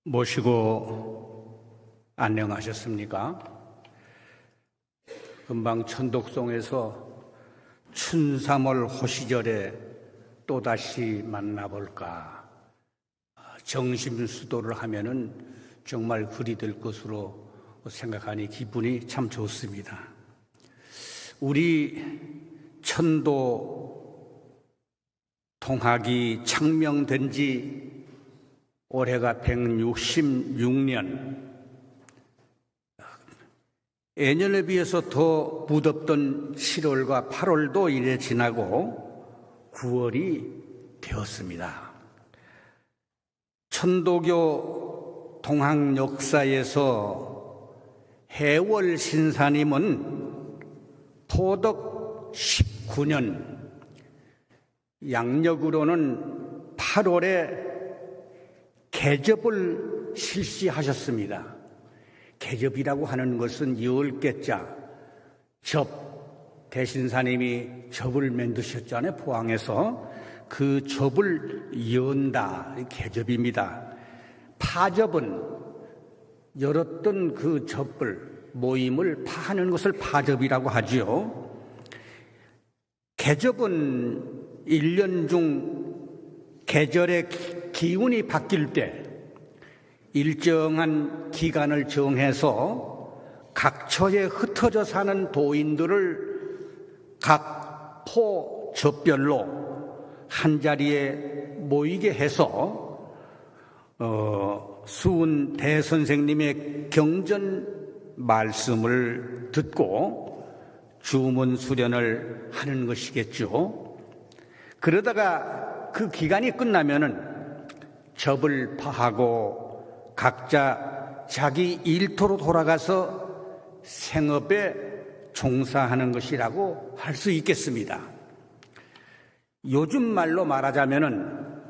모시고 안녕하셨습니까? 금방 천독송에서 춘삼월 호시절에 또다시 만나볼까 정심수도를 하면은 정말 그리 될 것으로 생각하니 기분이 참 좋습니다. 우리 천도 동학이 창명된 지 올해가 166년, 예년에 비해서 더 무덥던 7월과 8월도 이래 지나고 9월이 되었습니다. 천도교 동학 역사에서 해월 신사님은 도덕 19년, 양력으로는 8월에 개접을 실시하셨습니다. 개접이라고 하는 것은 10개자 접, 대신사님이 접을 만드셨잖아요. 포항에서 그 접을 연다, 개접입니다. 파접은 열었던 그 접을, 모임을 파하는 것을 파접이라고 하지요. 개접은 1년 중 계절의 기운이 바뀔 때 일정한 기간을 정해서 각처에 흩어져 사는 도인들을 각 포 접별로 한자리에 모이게 해서 수은 대선생님의 경전 말씀을 듣고 주문 수련을 하는 것이겠죠. 그러다가 그 기간이 끝나면은 접을 파하고 각자 자기 일터로 돌아가서 생업에 종사하는 것이라고 할 수 있겠습니다. 요즘 말로 말하자면은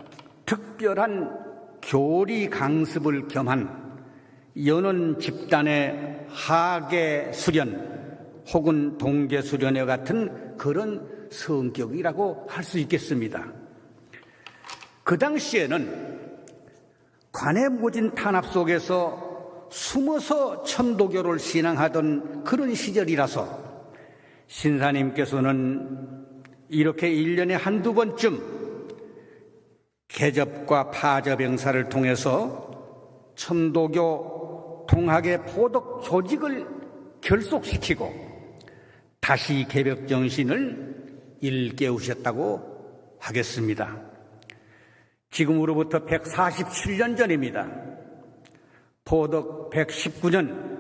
특별한 교리 강습을 겸한 연원 집단의 하계 수련 혹은 동계 수련회 같은 그런 성격이라고 할 수 있겠습니다. 그 당시에는 관해모진 탄압 속에서 숨어서 천도교를 신앙하던 그런 시절이라서 신사님께서는 이렇게 1년에 한두 번쯤 개접과 파접 행사를 통해서 천도교 동학의 포덕 조직을 결속시키고 다시 개벽 정신을 일깨우셨다고 하겠습니다. 지금으로부터 147년 전입니다. 포덕 119년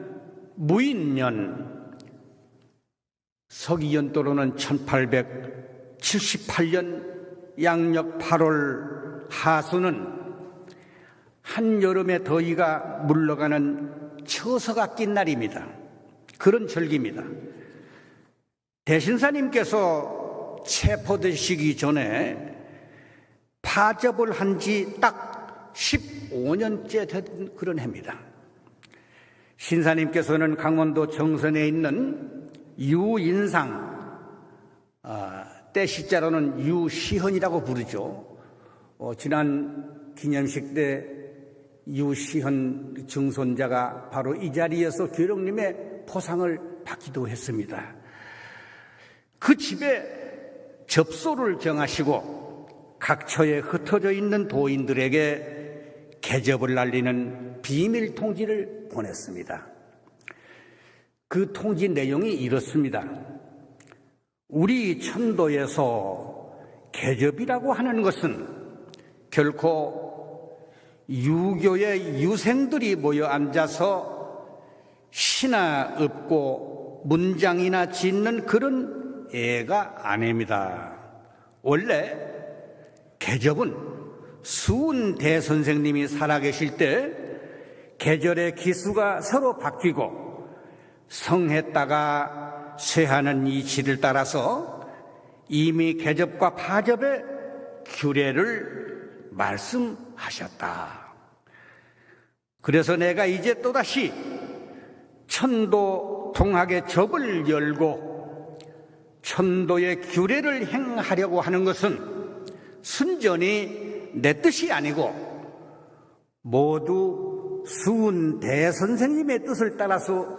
무인년, 서기연도로는 1878년 양력 8월 하수는 한여름의 더위가 물러가는 처서가 낀 날입니다. 그런 절기입니다. 대신사님께서 체포되시기 전에 파접을 한 지 딱 15년째 된 그런 해입니다. 신사님께서는 강원도 정선에 있는 유인상, 때 시자로는 유시헌이라고 부르죠. 지난 기념식 때 유시헌 증손자가 바로 이 자리에서 교령님의 포상을 받기도 했습니다. 그 집에 접소를 정하시고 각처에 흩어져 있는 도인들에게 개접을 날리는 비밀 통지를 보냈습니다. 그 통지 내용이 이렇습니다. 우리 천도에서 개접이라고 하는 것은 결코 유교의 유생들이 모여 앉아서 시나 읊고 문장이나 짓는 그런 애가 아닙니다. 원래 개접은 수은 대선생님이 살아계실 때 계절의 기수가 서로 바뀌고 성했다가 쇠하는 이치를 따라서 이미 개접과 파접의 규례를 말씀하셨다. 그래서 내가 이제 또다시 천도 동학의 접을 열고 천도의 규례를 행하려고 하는 것은 순전히 내 뜻이 아니고 모두 수은 대선생님의 뜻을 따라서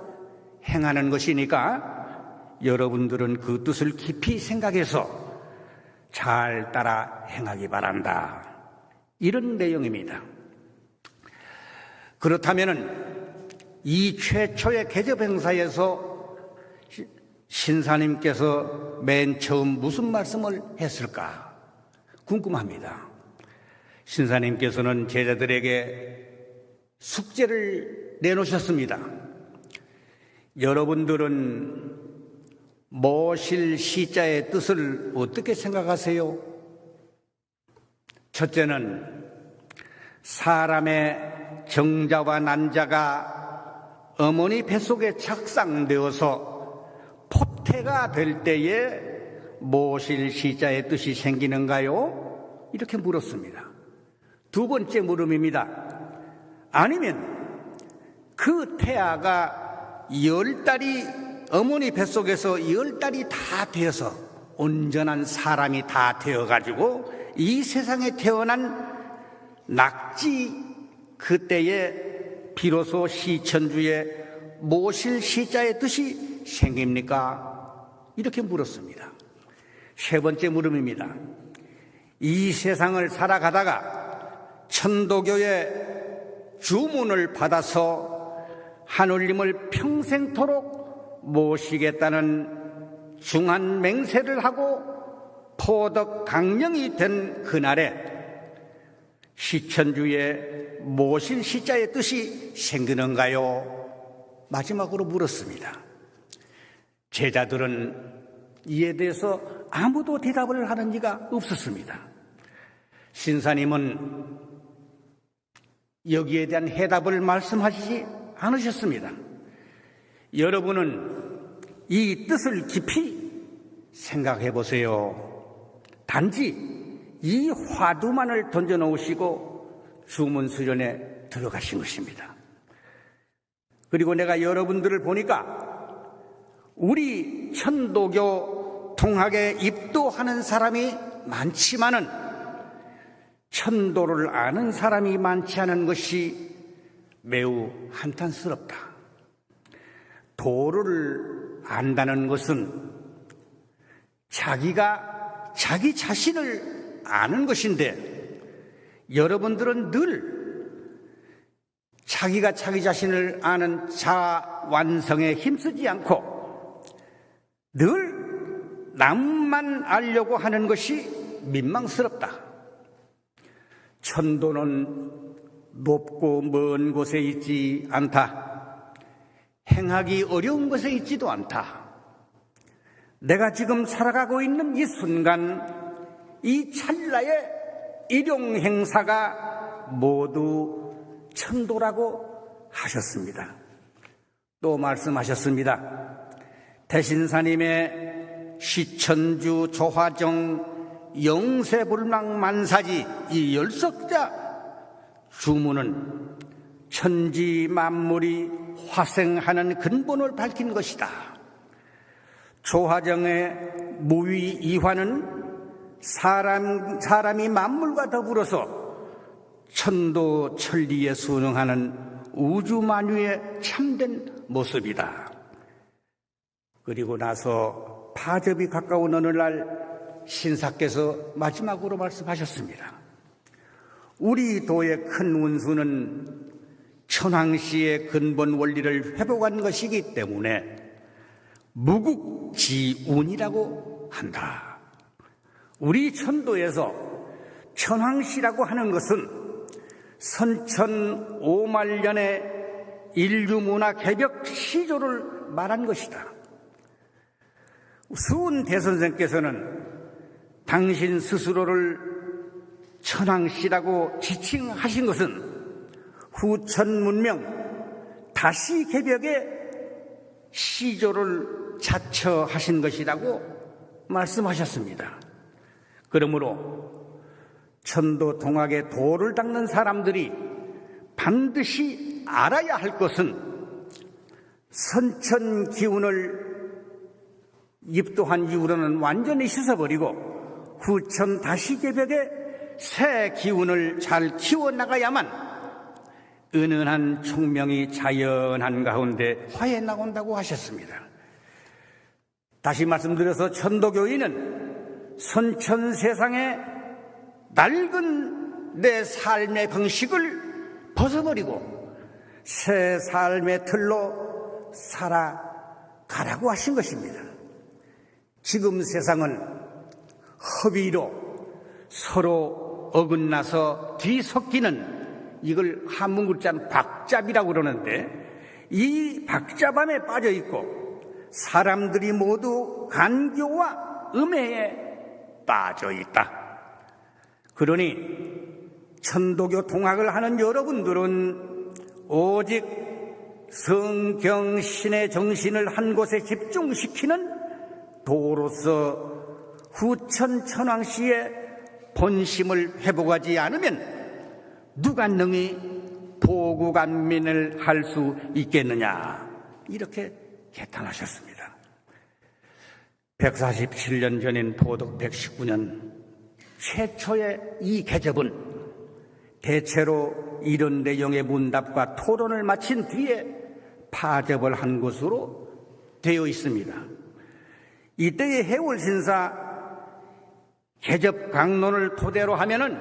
행하는 것이니까 여러분들은 그 뜻을 깊이 생각해서 잘 따라 행하기 바란다. 이런 내용입니다. 그렇다면 이 최초의 계접 행사에서 신사님께서 맨 처음 무슨 말씀을 했을까 궁금합니다. 신사님께서는 제자들에게 숙제를 내놓으셨습니다. 여러분들은 모실 시자의 뜻을 어떻게 생각하세요? 첫째는 사람의 정자와 난자가 어머니 뱃속에 착상되어서 포태가 될 때에 모실 시자의 뜻이 생기는가요? 이렇게 물었습니다. 두 번째 물음입니다. 아니면 그 태아가 10달이 어머니 뱃속에서 10달이 다 되어서 온전한 사람이 다 되어가지고 이 세상에 태어난 낙지 그때에 비로소 시천주에 모실 시자의 뜻이 생깁니까? 이렇게 물었습니다. 세 번째 물음입니다. 이 세상을 살아가다가 천도교의 주문을 받아서 하느님을 평생토록 모시겠다는 중한 맹세를 하고 포덕 강령이 된 그날에 시천주에 모실 시자의 뜻이 생기는가요? 마지막으로 물었습니다. 제자들은 이에 대해서 아무도 대답을 하는 이가 없었습니다. 신사님은 여기에 대한 해답을 말씀하시지 않으셨습니다. 여러분은 이 뜻을 깊이 생각해 보세요. 단지 이 화두만을 던져놓으시고 주문 수련에 들어가신 것입니다. 그리고 내가 여러분들을 보니까 우리 천도교 통학에 입도하는 사람이 많지만은 천도를 아는 사람이 많지 않은 것이 매우 한탄스럽다. 도를 안다는 것은 자기가 자기 자신을 아는 것인데 여러분들은 늘 자기가 자기 자신을 아는 자아 완성에 힘쓰지 않고 늘 남만 알려고 하는 것이 민망스럽다. 천도는 높고 먼 곳에 있지 않다. 행하기 어려운 곳에 있지도 않다. 내가 지금 살아가고 있는 이 순간, 이 찰나의 일용 행사가 모두 천도라고 하셨습니다. 또 말씀하셨습니다. 대신사님의 시천주 조화정 영세불망 만사지 이 열석자 주문은 천지 만물이 화생하는 근본을 밝힌 것이다. 조화정의 무위 이화는 사람이 만물과 더불어서 천도 천리에 순응하는 우주만유의 참된 모습이다. 그리고 나서 파접이 가까운 어느 날 신사께서 마지막으로 말씀하셨습니다. 우리 도의 큰 운수는 천황시의 근본 원리를 회복한 것이기 때문에 무국지운이라고 한다. 우리 천도에서 천황시라고 하는 것은 선천 5만년의 인류문화 개벽 시조를 말한 것이다. 수은 대선생께서는 당신 스스로를 천황시라고 지칭하신 것은 후천 문명 다시 개벽의 시조를 자처하신 것이라고 말씀하셨습니다. 그러므로 천도 동학의 도를 닦는 사람들이 반드시 알아야 할 것은 선천 기운을 입도한 이후로는 완전히 씻어버리고 후천 다시 개벽의 새 기운을 잘 키워나가야만 은은한 총명이 자연한 가운데 화해 나온다고 하셨습니다. 다시 말씀드려서 천도교인은 선천 세상의 낡은 내 삶의 방식을 벗어버리고 새 삶의 틀로 살아가라고 하신 것입니다. 지금 세상은 허위로 서로 어긋나서 뒤섞이는, 이걸 한문 글자는 박잡이라고 그러는데, 이 박잡함에 빠져 있고 사람들이 모두 간교와 음해에 빠져 있다. 그러니 천도교 통학을 하는 여러분들은 오직 성경신의 정신을 한 곳에 집중시키는 도로서 후천 천왕씨의 본심을 회복하지 않으면 누가 능히 보국안민을 할 수 있겠느냐, 이렇게 개탄하셨습니다. 147년 전인 보덕 119년 최초의 이 계접은 대체로 이런 내용의 문답과 토론을 마친 뒤에 파접을 한 것으로 되어 있습니다. 이때의 해월신사 계접 강론을 토대로 하면은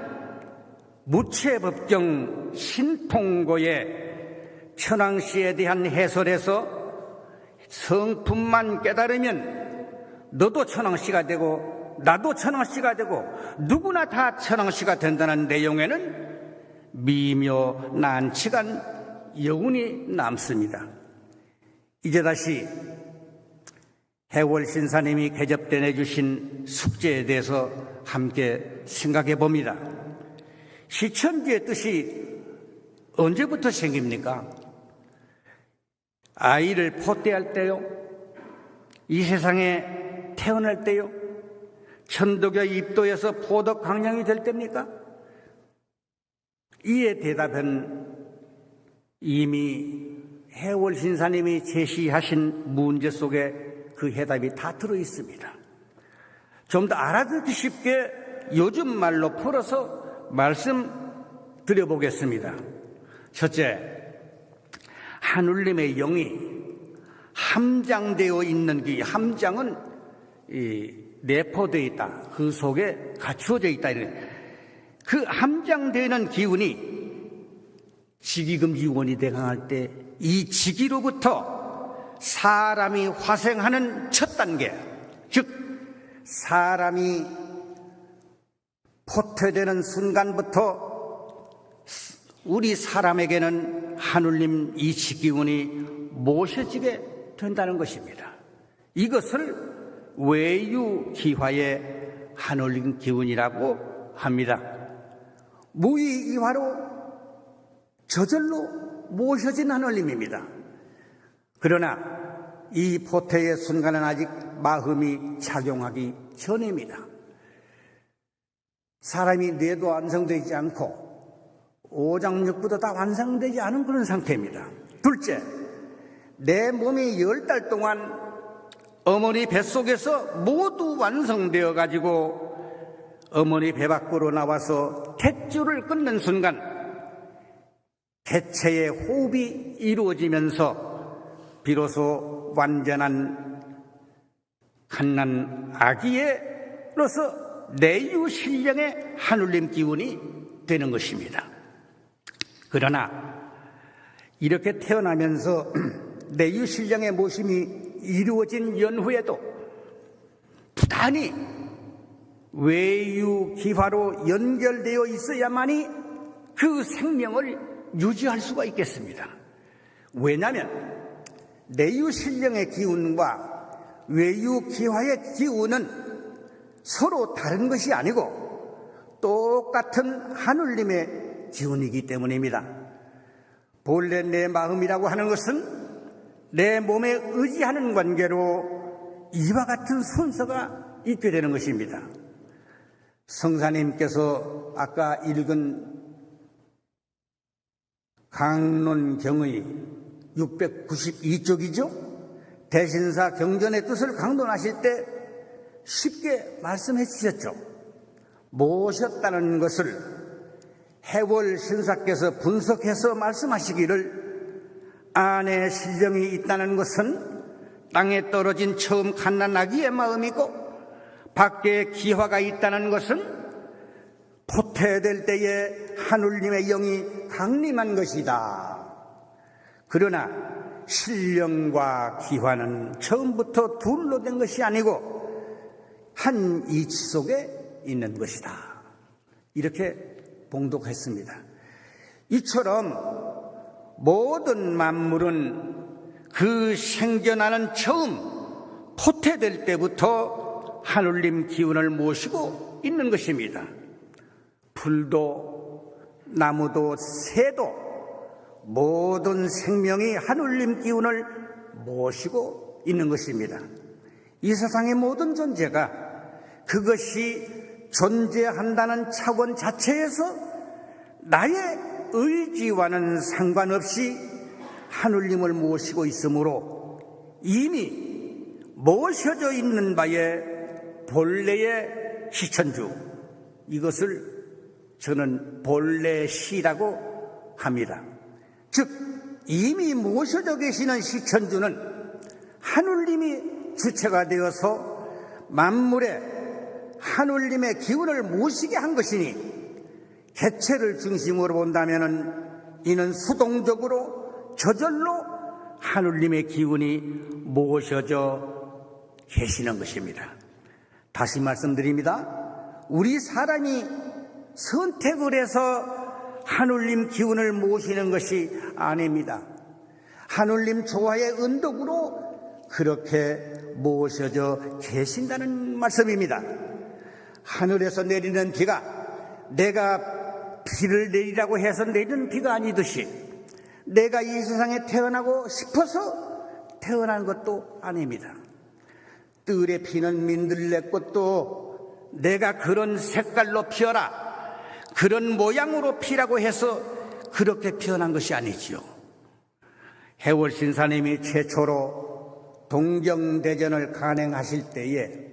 무체법정 신통고의 천왕씨에 대한 해설에서 성품만 깨달으면 너도 천왕씨가 되고 나도 천왕씨가 되고 누구나 다 천왕씨가 된다는 내용에는 미묘 난치간 여운이 남습니다. 이제 다시 해월신사님이 계접대 내주신 숙제에 대해서 함께 생각해 봅니다. 시천지의 뜻이 언제부터 생깁니까? 아이를 포대할 때요? 이 세상에 태어날 때요? 천도교 입도에서 포덕 강령이 될 때입니까? 이에 대답은 이미 해월신사님이 제시하신 문제 속에 그 해답이 다 들어있습니다. 좀 더 알아듣기 쉽게 요즘 말로 풀어서 말씀드려보겠습니다. 첫째, 하늘님의 영이 함장되어 있는, 그 함장은 내포되어 있다, 그 속에 갖추어져 있다. 그 함장되는 기운이 직위금 기원이 대강할 때 이 직위로부터 사람이 화생하는 첫 단계, 즉 사람이 포퇴되는 순간부터 우리 사람에게는 하늘님 이 직기운이 모셔지게 된다는 것입니다. 이것을 외유기화의 하늘님 기운이라고 합니다. 무의이화로 저절로 모셔진 하늘님입니다. 그러나 이 포퇴의 순간은 아직 마음이 작용하기 전입니다. 사람이 뇌도 완성되지 않고 오장육부도 다 완성되지 않은 그런 상태입니다. 둘째, 내 몸이 10달 동안 어머니 뱃속에서 모두 완성되어 가지고 어머니 배 밖으로 나와서 탯줄을 끊는 순간 개체의 호흡이 이루어지면서 비로소 완전한 갓난 아기로서 내유신령의 하늘님 기운이 되는 것입니다. 그러나 이렇게 태어나면서 내유신령의 모심이 이루어진 연후에도 부단히 외유기화로 연결되어 있어야만이 그 생명을 유지할 수가 있겠습니다. 왜냐하면 내유신령의 기운과 외유기화의 기운은 서로 다른 것이 아니고 똑같은 하늘님의 기운이기 때문입니다. 본래 내 마음이라고 하는 것은 내 몸에 의지하는 관계로 이와 같은 순서가 있게 되는 것입니다. 성사님께서 아까 읽은 강론경의 692쪽이죠. 대신사 경전의 뜻을 강론하실 때 쉽게 말씀해 주셨죠. 모셨다는 것을 해월 신사께서 분석해서 말씀하시기를 안에 신령이 있다는 것은 땅에 떨어진 처음 갓난아기의 마음이고 밖에 기화가 있다는 것은 포태될 때에 하느님의 영이 강림한 것이다. 그러나 신령과 기화는 처음부터 둘로 된 것이 아니고 한 이치 속에 있는 것이다. 이렇게 봉독했습니다. 이처럼 모든 만물은 그 생겨나는 처음 포태될 때부터 하느님 기운을 모시고 있는 것입니다. 풀도 나무도 새도 모든 생명이 하느님 기운을 모시고 있는 것입니다. 이 세상의 모든 존재가 그것이 존재한다는 차원 자체에서 나의 의지와는 상관없이 하느님을 모시고 있으므로 이미 모셔져 있는 바에 본래의 시천주, 이것을 저는 본래 시라고 합니다. 즉 이미 모셔져 계시는 시천주는 하느님이 주체가 되어서 만물에 하느님의 기운을 모시게 한 것이니 개체를 중심으로 본다면 이는 수동적으로 저절로 하느님의 기운이 모셔져 계시는 것입니다. 다시 말씀드립니다. 우리 사람이 선택을 해서 하느님 기운을 모시는 것이 아닙니다. 하느님 조화의 은덕으로 그렇게 모셔져 계신다는 말씀입니다. 하늘에서 내리는 비가 내가 비를 내리라고 해서 내리는 비가 아니듯이 내가 이 세상에 태어나고 싶어서 태어난 것도 아닙니다. 뜰에 피는 민들레꽃도 내가 그런 색깔로 피어라, 그런 모양으로 피라고 해서 그렇게 피어난 것이 아니지요. 해월 신사님이 최초로 동경대전을 간행하실 때에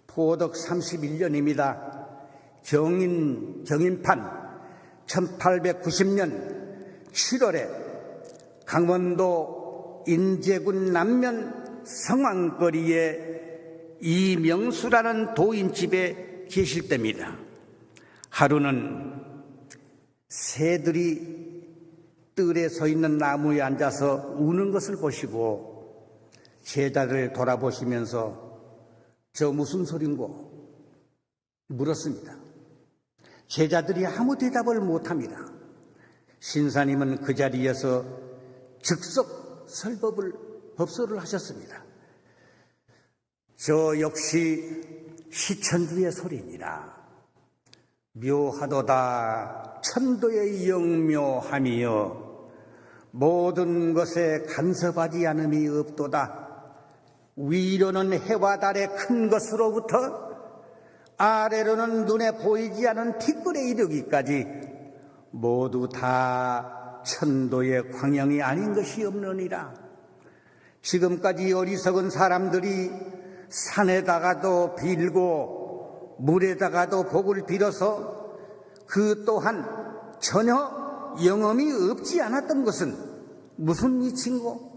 포덕 31년입니다. 경인판 1890년 7월에 강원도 인제군 남면 성황거리에 이명수라는 도인집에 계실 때입니다. 하루는 새들이 뜰에 서 있는 나무에 앉아서 우는 것을 보시고 제자를 돌아보시면서 저 무슨 소린고 물었습니다. 제자들이 아무 대답을 못합니다. 신사님은 그 자리에서 즉석 법설을 하셨습니다. 저 역시 시천주의 소리니라. 묘하도다 천도의 영묘함이여 모든 것에 간섭하지 않음이 없도다. 위로는 해와 달의 큰 것으로부터 아래로는 눈에 보이지 않은 티끌에 이르기까지 모두 다 천도의 광영이 아닌 것이 없느니라. 지금까지 어리석은 사람들이 산에다가도 빌고 물에다가도 복을 빌어서 그 또한 전혀 영험이 없지 않았던 것은 무슨 이치인고?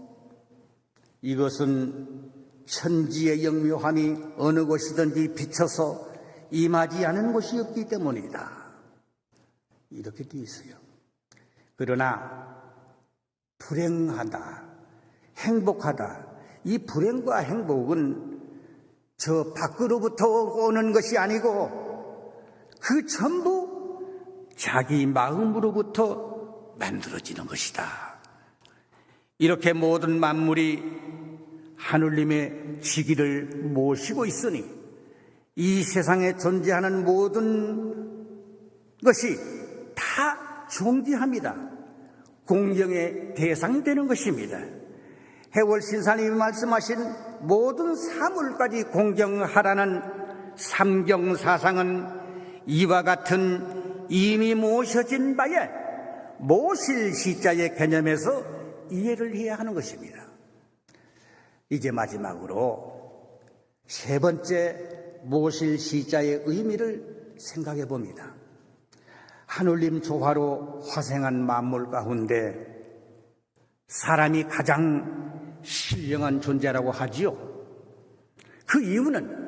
이것은 천지의 영묘함이 어느 곳이든지 비쳐서 임하지 않은 곳이 없기 때문이다. 이렇게 되어 있어요. 그러나 불행하다, 행복하다, 이 불행과 행복은 저 밖으로부터 오는 것이 아니고 그 전부 자기 마음으로부터 만들어지는 것이다. 이렇게 모든 만물이 하느님의 지기를 모시고 있으니 이 세상에 존재하는 모든 것이 다 존귀합니다. 공경의 대상이 되는 것입니다. 해월 신사님이 말씀하신 모든 사물까지 공경하라는 삼경사상은 이와 같은 이미 모셔진 바에 모실 시자의 개념에서 이해를 해야 하는 것입니다. 이제 마지막으로 세 번째 모실 시자의 의미를 생각해 봅니다. 하늘님 조화로 화생한 만물 가운데 사람이 가장 신령한 존재라고 하지요. 그 이유는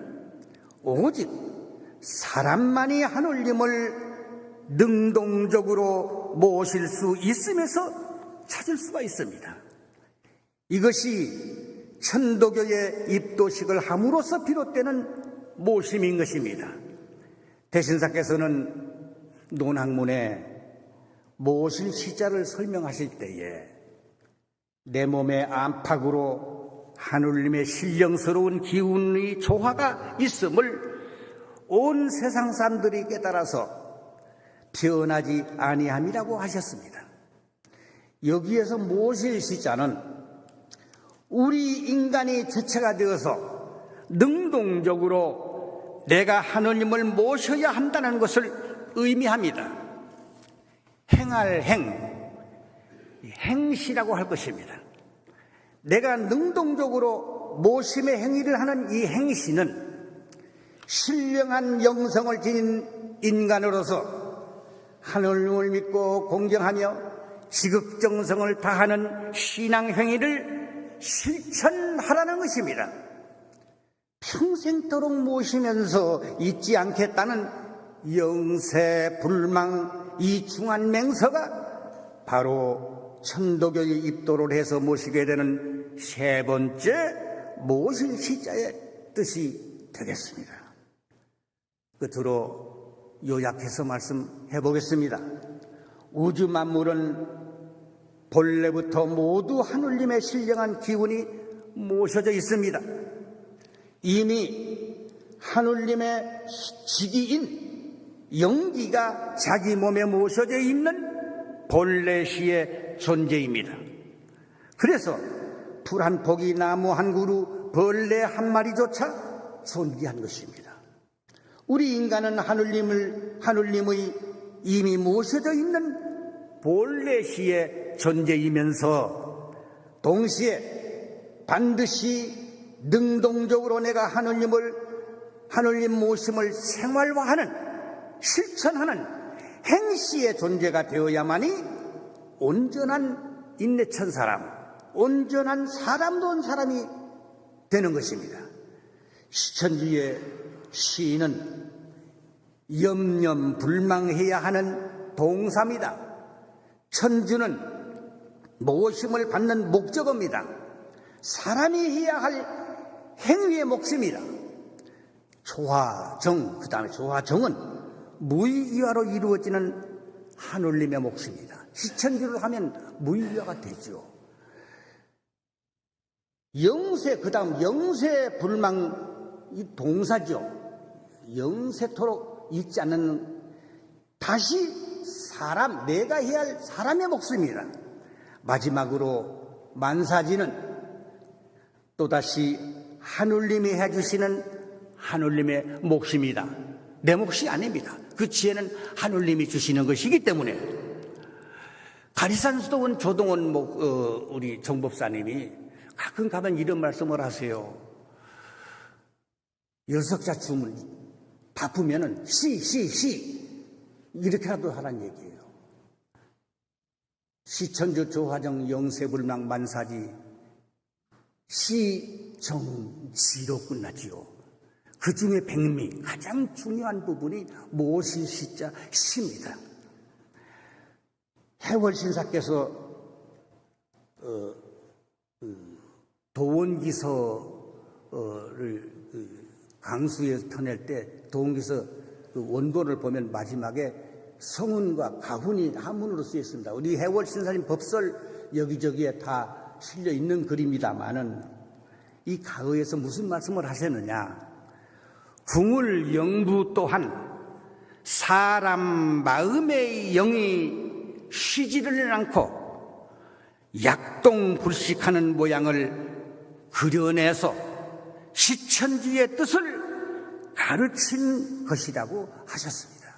오직 사람만이 하늘님을 능동적으로 모실 수 있음에서 찾을 수가 있습니다. 이것이 천도교의 입도식을 함으로써 비롯되는 모심인 것입니다. 대신사께서는 논학문에 모실 시자를 설명하실 때에 내 몸의 안팎으로 하늘님의 신령스러운 기운의 조화가 있음을 온 세상 사람들이 깨달아서 변하지 아니함이라고 하셨습니다. 여기에서 모실 시자는 우리 인간이 주체가 되어서 능동적으로 내가 하느님을 모셔야 한다는 것을 의미합니다. 행할 행시라고 할 것입니다. 내가 능동적으로 모심의 행위를 하는 이 행시는 신령한 영성을 지닌 인간으로서 하늘님을 믿고 공경하며 지극정성을 다하는 신앙행위를 실천하라는 것입니다. 평생토록 모시면서 잊지 않겠다는 영세불망 이 중한맹서가 바로 천도교의 입도를 해서 모시게 되는 세 번째 모실 시자의 뜻이 되겠습니다. 끝으로 요약해서 말씀해 보겠습니다. 우주 만물은 본래부터 모두 하늘님의 신령한 기운이 모셔져 있습니다. 이미 하늘님의 직위인 영기가 자기 몸에 모셔져 있는 본래시의 존재입니다. 그래서 풀 한 포기, 나무 한 그루, 벌레 한 마리조차 존귀한 것입니다. 우리 인간은 하늘님의 이미 모셔져 있는 본래시의 존재이면서 동시에 반드시 능동적으로 내가 하늘님 모심을 생활화하는 실천하는 행시의 존재가 되어야만이 온전한 인내천 사람, 온전한 사람다운 사람이 되는 것입니다. 시천주의 시인은 염려불망해야 하는 동사입니다. 천주는 모심을 받는 목적어입니다. 사람이 해야 할 행위의 몫입니다. 조화정, 그 다음에 조화정은 무의위화로 이루어지는 하늘님의 몫입니다. 시천주를 하면 무의위화가 되죠. 영세, 그 다음 영세불망 이 동사죠. 영세토록 잊지 않는 다시 사람, 내가 해야 할 사람의 몫입니다. 마지막으로 만사지는 또다시 하늘님이 해주시는 하늘님의 몫입니다. 내 몫이 아닙니다. 그 지혜는 하늘님이 주시는 것이기 때문에 가리산수도원 조동원 우리 정법사님이 가끔 가면 이런 말씀을 하세요. 여석자 춤을 바쁘면은 시 이렇게라도 하라는 얘기예요. 시천주 조화정 영세불망 만사지 시정지로 끝나지요. 그 중에 백미 가장 중요한 부분이 모실 시자 시입니다. 해월신사께서 도원기서를 강수에서 펴낼 때 도원기서 원본을 보면 마지막에 성운과 가훈이 한문으로 쓰여 있습니다. 우리 해월신사님 법설 여기저기에 다 실려 있는 글입니다만은 이 가의에서 무슨 말씀을 하셨느냐? 궁을 영부 또한 사람 마음의 영이 쉬지를 않고 약동불식하는 모양을 그려내서 시천주의 뜻을 가르친 것이라고 하셨습니다.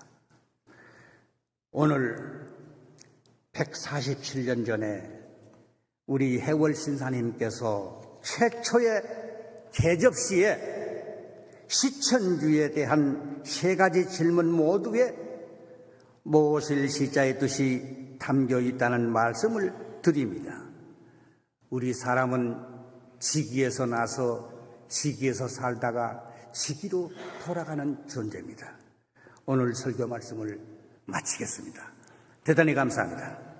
오늘 147년 전에 우리 해월신사님께서 최초의 개접시에 시천주에 대한 세 가지 질문 모두에 모실 시자의 뜻이 담겨 있다는 말씀을 드립니다. 우리 사람은 지기에서 나서 지기에서 살다가 지기로 돌아가는 존재입니다. 오늘 설교 말씀을 마치겠습니다. 대단히 감사합니다.